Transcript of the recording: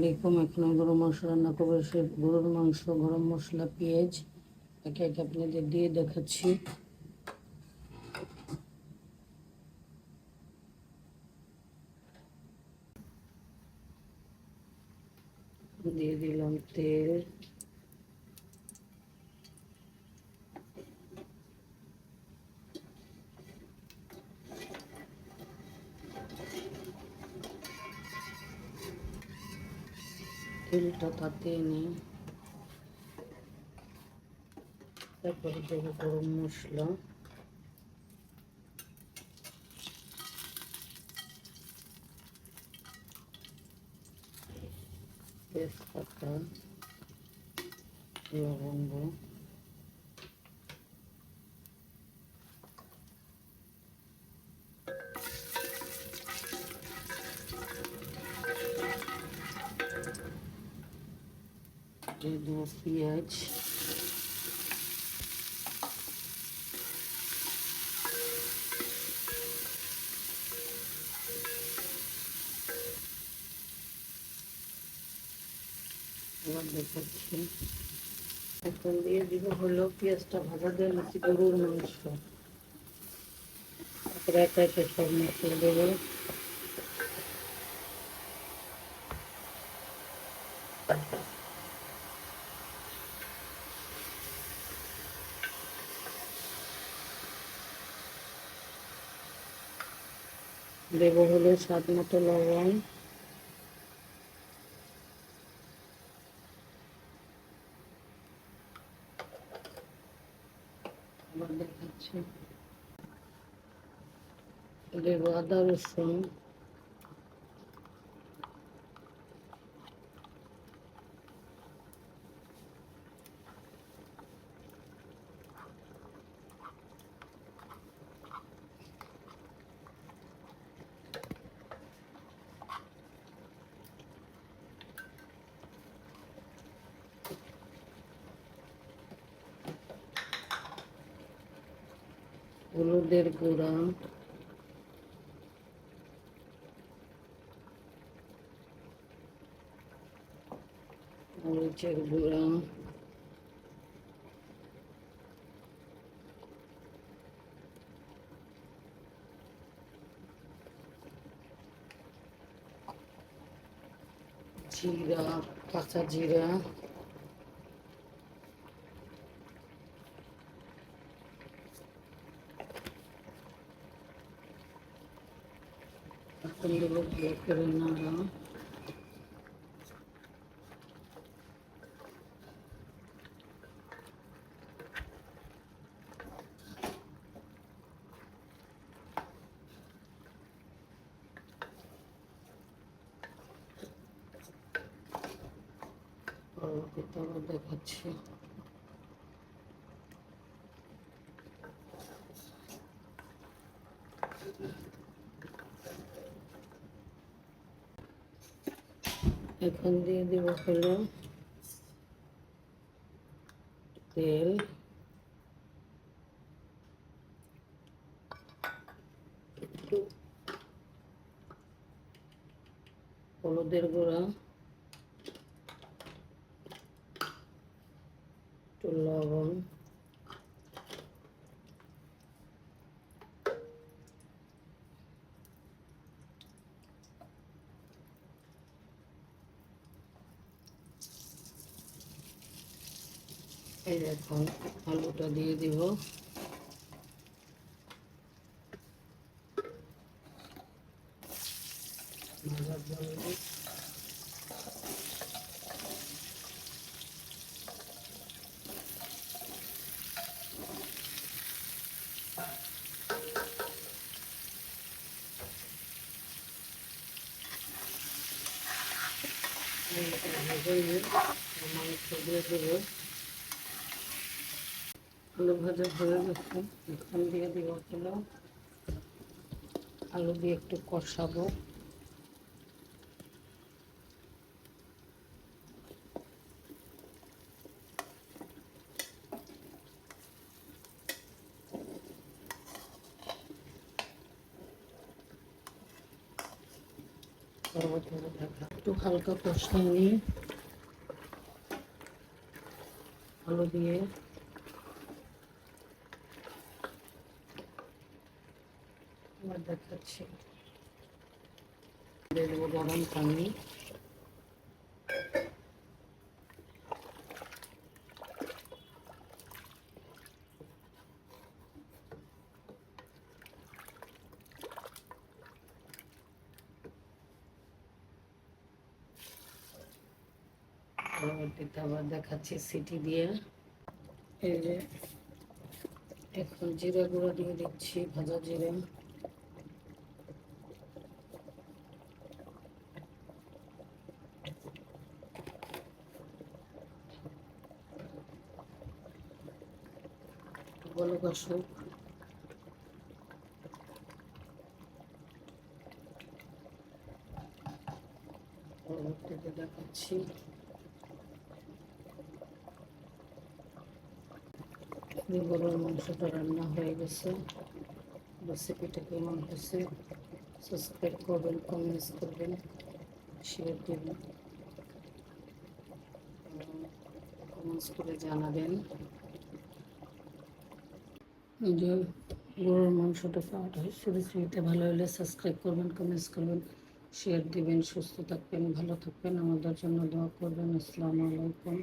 আলাইকুম। এখন আমি গরুর মাংস রান্না করবো। সে গরুর মাংস, গরম মশলা, পেঁয়াজ একে একে আপনাদের দিয়ে দেখাচ্ছি। দিয়ে দিলাম তেল, তেলটা তাতিয়ে নিই, তারপরে দেবো গরম মশলা, তেজপাতা, লবঙ্গ, দিয়ে দেবো পেঁয়াজ, এবার দেখাচ্ছি। এখন দিয়ে দিব হলো পেঁয়াজটা ভাজা দিয়ে নিচ্ছি গরুর মাংস, তারপরে একে একে সব মশলা দেবো। দেব হলো স্বাদ মতো লবণ, আবার দেখাচ্ছি। দেব আদা রসুন, হলুদের গুঁড়া, মরিচের গুঁড়া, জিরা, কাঁচা জিরা, এখন দেবো করে নাড়া, পরবর্তীতে আবার দেখাচ্ছি। এখন দিয়ে দেব হলো তেল, একটু হলুদের গুঁড়া, একটু লবণ, এই এখন আলুটা দিয়ে দিব। ভাজার জন্য মাংস দিয়ে দেবো। আলু ভাজা হয়ে গেছে, এখন দিয়ে দিব হলো আলু দিয়ে একটু কষাবো। পরবর্তীতে দেখা। একটু হালকা কষিয়ে নিয়ে আলু দিয়ে আবার দেখাচ্ছি। দিয়ে দেবো গরম পানি। পরবর্তীতে আবার দেখাচ্ছি সিটি দিয়ে। এই যে এখন জিরা গুঁড়ো দিয়ে দিচ্ছি, ভাজা জিরা। বলো কষুক। পরবর্তীতে দেখাচ্ছি গরুর মাংসটা রান্না হয়ে গেছে। রেসিপিটা কেমন হয়েছে সাবস্ক্রাইব করবেন, কমেন্টস করবেন, শেয়ার দেবেন, কমেন্টস করে জানাবেন। যে গরুর মাংসটা পাওয়াট হয়েছে, রেসিপিটা ভালো হলে সাবস্ক্রাইব করবেন, কমেন্টস করবেন, শেয়ার দিবেন। সুস্থ থাকবেন, ভালো থাকবেন, আমাদের জন্য দোয়া করবেন। আসসালামু আলাইকুম।